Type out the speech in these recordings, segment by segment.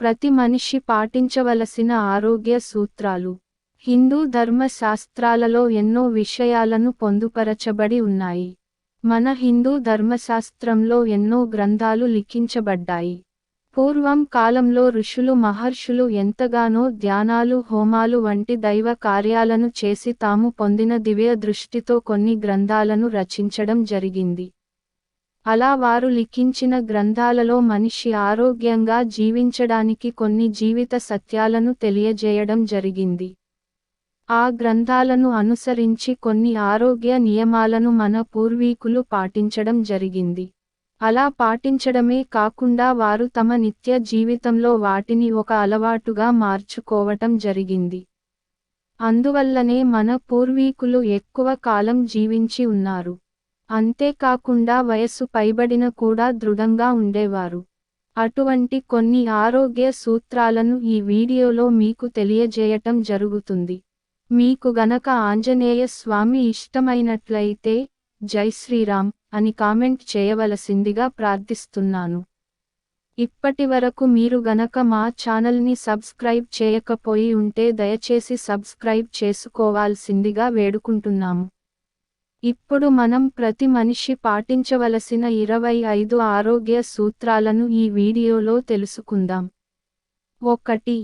ప్రతి మనిషి పాటించవలసిన ఆరోగ్య సూత్రాలు. హిందూ ధర్మశాస్త్రాలలో ఎన్నో విషయాలను పొందుపరచబడి ఉన్నాయి. మన హిందూ ధర్మశాస్త్రంలో ఎన్నో గ్రంథాలు లిఖించబడ్డాయి. పూర్వం కాలంలో ఋషులు మహర్షులు ఎంతగానో ధ్యానాలు హోమాలు వంటి దైవ కార్యాలను చేసి తాము పొందిన దివ్య దృష్టితో కొన్ని గ్రంథాలను రచించడం జరిగింది. అలా వారు లిఖించిన గ్రంథాలలో మనిషి ఆరోగ్యంగా జీవించడానికి కొన్ని జీవిత సత్యాలను తెలియజేయడం జరిగింది. ఆ గ్రంథాలను అనుసరించి కొన్ని ఆరోగ్య నియమాలను మన పూర్వీకులు పాటించడం జరిగింది. అలా పాటించడమే కాకుండా వారు తమ నిత్య జీవితంలో వాటిని ఒక అలవాటుగా మార్చుకోవటం జరిగింది. అందువల్లనే మన పూర్వీకులు ఎక్కువ కాలం జీవించి ఉన్నారు. అంతేకాకుండా వయస్సు పైబడిన కూడా దృఢంగా ఉండేవారు. అటువంటి కొన్ని ఆరోగ్య సూత్రాలను ఈ వీడియోలో మీకు తెలియజేయటం జరుగుతుంది. మీకు గనక ఆంజనేయ స్వామి ఇష్టమైనట్లయితే జై శ్రీరామ్ అని కామెంట్ చేయవలసిందిగా ప్రార్థిస్తున్నాను. ఇప్పటివరకు మీరు గనక మా ఛానల్ని సబ్స్క్రైబ్ చేయకపోయి ఉంటే దయచేసి సబ్స్క్రైబ్ చేసుకోవాల్సిందిగా వేడుకుంటున్నాము. ఇప్పుడు మనం ప్రతి మనిషి పాటించవలసిన 25 ఆరోగ్య సూత్రాలను ఈ వీడియోలో తెలుసుకుందాం. 1.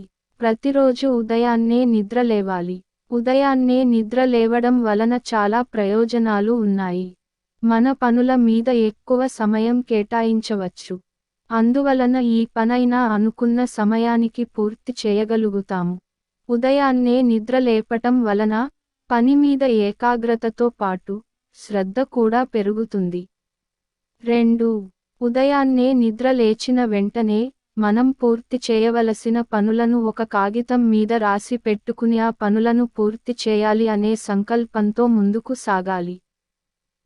ప్రతిరోజు ఉదయాన్నే నిద్ర లేవాలి. ఉదయాన్నే నిద్ర లేవడం వలన చాలా ప్రయోజనాలు ఉన్నాయి. మన పనుల మీద ఎక్కువ సమయం కేటాయించవచ్చు. అందువలన ఈ పనైనా అనుకున్న సమయానికి పూర్తి చేయగలుగుతాము. ఉదయాన్నే నిద్ర లేపటం వలన పని మీద ఏకాగ్రతతో పాటు శ్రద్ధ కూడా పెరుగుతుంది. 2. ఉదయాన్నే నిద్ర లేచిన వెంటనే మనం పూర్తి చేయవలసిన పనులను ఒక కాగితం మీద రాసి పెట్టుకుని ఆ పనులను పూర్తి చేయాలి అనే సంకల్పంతో ముందుకు సాగాలి.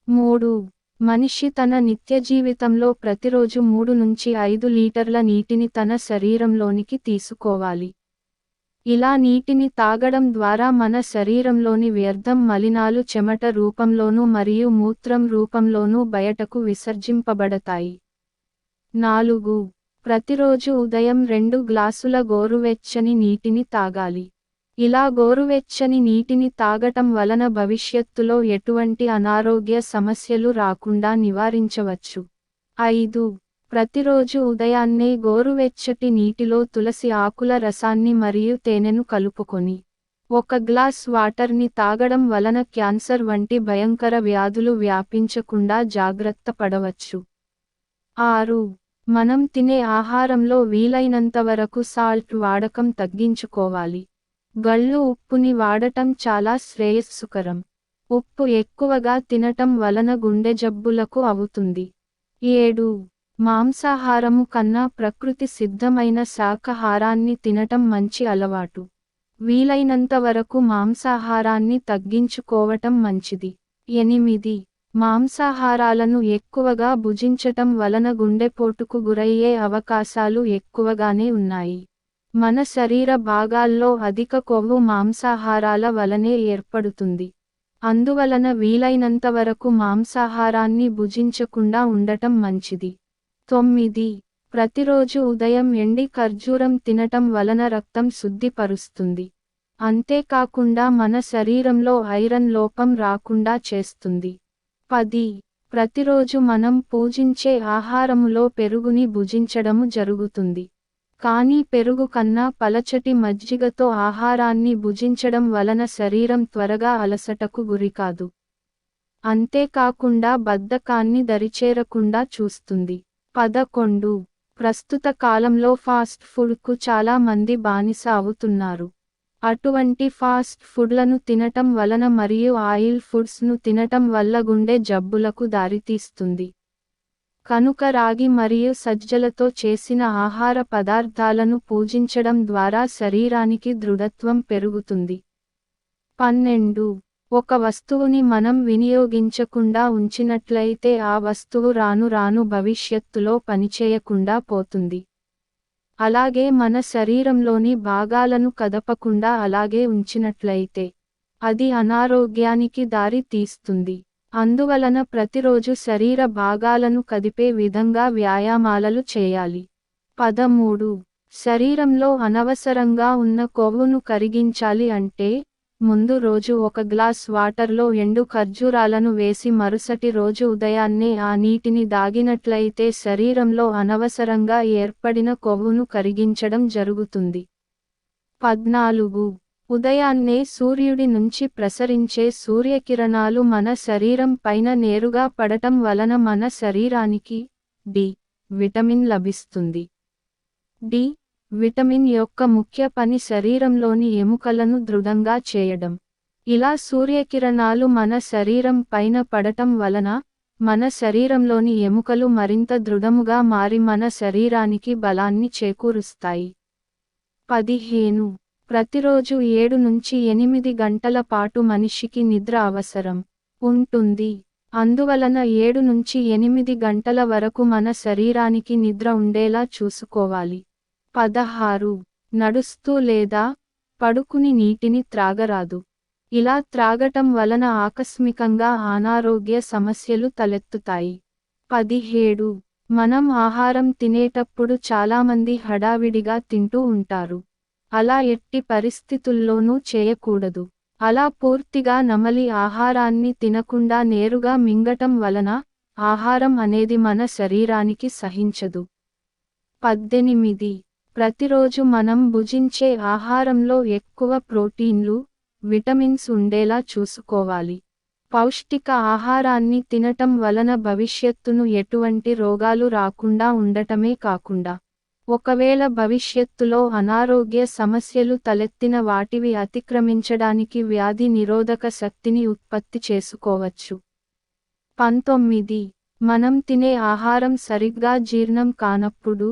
3. మనిషి తన నిత్య జీవితంలో ప్రతిరోజు 3 నుంచి 5 లీటర్ల నీటిని తన శరీరంలోనికి తీసుకోవాలి. ఇలా నీటిని తాగడం ద్వారా మన శరీరంలోని వ్యర్థం మలినాలు చెమట రూపంలోనూ మరియు మూత్రం రూపంలోనూ బయటకు విసర్జింపబడతాయి. 4. ప్రతిరోజు ఉదయం 2 గ్లాసుల గోరువెచ్చని నీటిని తాగాలి. ఇలా గోరువెచ్చని నీటిని తాగటం వలన భవిష్యత్తులో ఎటువంటి అనారోగ్య సమస్యలు రాకుండా నివారించవచ్చు. 5. ప్రతిరోజు ఉదయాన్నే గోరువెచ్చటి నీటిలో తులసి ఆకుల రసాన్ని మరియు తేనెను కలుపుకొని 1 గ్లాస్ వాటర్ని తాగడం వలన క్యాన్సర్ వంటి భయంకర వ్యాధులు వ్యాపించకుండా జాగ్రత్త పడవచ్చు. 6. మనం తినే ఆహారంలో వీలైనంతవరకు సాల్ట్ వాడకం తగ్గించుకోవాలి. గళ్ళు ఉప్పుని వాడటం చాలా శ్రేయస్సుకరం. ఉప్పు ఎక్కువగా తినటం వలన గుండె జబ్బులకు అవుతుంది. 7. మాంసాహారము కన్నా ప్రకృతి సిద్ధమైన శాకాహారాన్ని తినటం మంచి అలవాటు. వీలైనంతవరకు మాంసాహారాన్ని తగ్గించుకోవటం మంచిది. 8. మాంసాహారాలను ఎక్కువగా భుజించటం వలన గుండెపోటుకు గురయ్యే అవకాశాలు ఎక్కువగానే ఉన్నాయి. మన శరీర భాగాల్లో అధిక కొవ్వు మాంసాహారాల వలనే ఏర్పడుతుంది. అందువలన వీలైనంతవరకు మాంసాహారాన్ని భుజించకుండా ఉండటం మంచిది. 9. ప్రతిరోజు ఉదయం ఎండి ఖర్జూరం తినటం వలన రక్తం శుద్ధిపరుస్తుంది. అంతేకాకుండా మన శరీరంలో ఐరన్ లోపం రాకుండా చేస్తుంది. 10. ప్రతిరోజు మనం పూజించే ఆహారములో పెరుగుని భుజించడము జరుగుతుంది. కానీ పెరుగు కన్నా పలచటి మజ్జిగతో ఆహారాన్ని భుజించడం వలన శరీరం త్వరగా అలసటకు గురికాదు. అంతేకాకుండా బద్ధకాన్ని దరిచేరకుండా చూస్తుంది. 11. ప్రస్తుత కాలంలో ఫాస్ట్ ఫుడ్కు చాలా మంది బానిస అవుతున్నారు. అటువంటి ఫాస్ట్ ఫుడ్లను తినటం వలన మరియు ఆయిల్ ఫుడ్స్ను తినటం వల్ల గుండె జబ్బులకు దారితీస్తుంది. కనుక రాగి మరియు సజ్జలతో చేసిన ఆహార పదార్థాలను పూజించడం ద్వారా శరీరానికి దృఢత్వం పెరుగుతుంది. 12. ఒక వస్తువుని మనం వినియోగించకుండా ఉంచినట్లయితే ఆ వస్తువు రాను రాను భవిష్యత్తులో పనిచేయకుండా పోతుంది. అలాగే మన శరీరంలోని భాగాలను కదపకుండా అలాగే ఉంచినట్లయితే అది అనారోగ్యానికి దారి తీస్తుంది. అందువలన ప్రతిరోజు శరీర భాగాలను కదిపే విధంగా వ్యాయామాలు చేయాలి. 13. శరీరంలో అనవసరంగా ఉన్న కొవ్వును కరిగించాలి అంటే, ముందు రోజు ఒక గ్లాస్ వాటర్లో ఎండు ఖర్జూరాలను వేసి మరుసటి రోజు ఉదయాన్నే ఆ నీటిని దాగినట్లయితే శరీరంలో అనవసరంగా ఏర్పడిన కొవ్వును కరిగించడం జరుగుతుంది. 14. ఉదయాన్నే సూర్యుడి నుంచి ప్రసరించే సూర్యకిరణాలు మన శరీరం పైన నేరుగా పడటం వలన మన శరీరానికి డి విటమిన్ లభిస్తుంది. డి విటమిన్ యొక్క ముఖ్య పని శరీరంలోని ఎముకలను దృఢంగా చేయడం. ఇలా సూర్యకిరణాలు మన శరీరం పైన పడటం వలన మన శరీరంలోని ఎముకలు మరింత దృఢముగా మారి మన శరీరానికి బలాన్ని చేకూరుస్తాయి. 15. ప్రతిరోజు 7 నుంచి 8 గంటల పాటు మనిషికి నిద్ర అవసరం ఉంటుంది. అందువలన 7 నుంచి 8 గంటల వరకు మన శరీరానికి నిద్ర ఉండేలా చూసుకోవాలి. 16. నడుస్తూ లేదా పడుకుని నీటిని త్రాగరాదు. ఇలా త్రాగటం వలన ఆకస్మికంగా అనారోగ్య సమస్యలు తలెత్తుతాయి. 17. మనం ఆహారం తినేటప్పుడు చాలామంది హడావిడిగా తింటూ ఉంటారు. అలా ఎట్టి పరిస్థితుల్లోనూ చేయకూడదు. అలా పూర్తిగా నమలి ఆహారాన్ని తినకుండా నేరుగా మింగటం వలన ఆహారం అనేది మన శరీరానికి సహించదు. 18. ప్రతిరోజు మనం భుజించే ఆహారంలో ఎక్కువ ప్రోటీన్లు, విటమిన్స్ ఉండేలా చూసుకోవాలి. పౌష్టిక ఆహారాన్ని తినటం వలన భవిష్యత్తును ఎటువంటి రోగాలు రాకుండా ఉండటమే కాకుండా, ఒకవేళ భవిష్యత్తులో అనారోగ్య సమస్యలు తలెత్తిన వాటివి అతిక్రమించడానికి వ్యాధి నిరోధక శక్తిని ఉత్పత్తి చేసుకోవచ్చు. 19. మనం తినే ఆహారం సరిగ్గా జీర్ణం కానప్పుడు,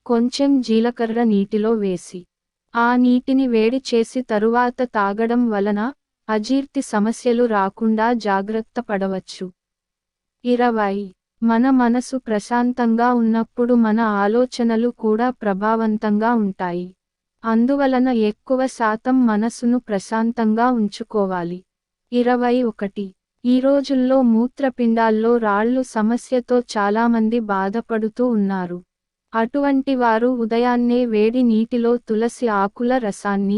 కొంచెం జీలకర్ర నీటిలో వేసి, ఆ నీటిని వేడి చేసి తరువాత తాగడం వలన అజీర్తి సమస్యలు రాకుండా జాగ్రత్త పడవచ్చు. 20. మన మనసు ప్రశాంతంగా ఉన్నప్పుడు మన ఆలోచనలు కూడా ప్రభావవంతంగా ఉంటాయి. అందువలన ఎక్కువ శాతం మనసును ప్రశాంతంగా ఉంచుకోవాలి. 21. ఈ రోజుల్లో మూత్రపిండాల్లో రాళ్ళు సమస్యతో చాలామంది బాధపడుతూ ఉన్నారు. అటువంటి వారు ఉదయాన్నే వేడి నీటిలో తులసి ఆకుల రసాన్ని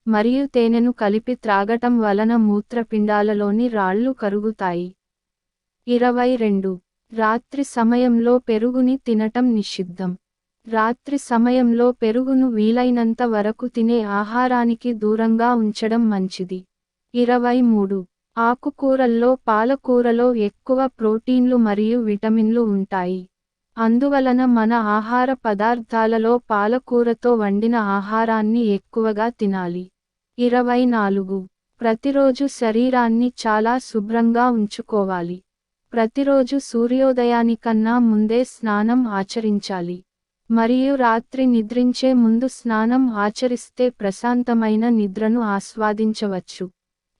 మరియు తేనెను కలిపి త్రాగటం వలన మూత్రపిండాలలోని రాళ్ళు కరుగుతాయి. 22. రాత్రి సమయంలో పెరుగుని తినటం నిషిద్ధం. రాత్రి సమయంలో పెరుగును వీలైనంత వరకు తినే ఆహారానికి దూరంగా ఉంచడం మంచిది. 23. ఆకుకూరల్లో పాలకూరలో ఎక్కువ ప్రోటీన్లు మరియు విటమిన్లు ఉంటాయి. అందువలన మన ఆహార పదార్థాలలో పాలకూరతో వండిన ఆహారాన్ని ఎక్కువగా తినాలి. 24. ప్రతిరోజు శరీరాన్ని చాలా శుభ్రంగా ఉంచుకోవాలి. ప్రతిరోజు సూర్యోదయానికన్నా ముందే స్నానం ఆచరించాలి. మరియు రాత్రి నిద్రించే ముందు స్నానం ఆచరిస్తే ప్రశాంతమైన నిద్రను ఆస్వాదించవచ్చు.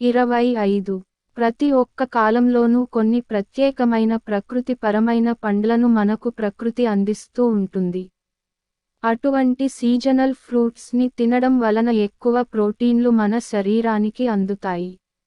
25. ప్రతి ఒక్క కాలంలోనూ కొన్ని ప్రత్యేకమైన ప్రకృతిపరమైన పండ్లను మనకు ప్రకృతి అందిస్తూ ఉంటుంది. అటువంటి సీజనల్ ఫ్రూట్స్ని తినడం వలన ఎక్కువ ప్రోటీన్లు మన శరీరానికి అందుతాయి.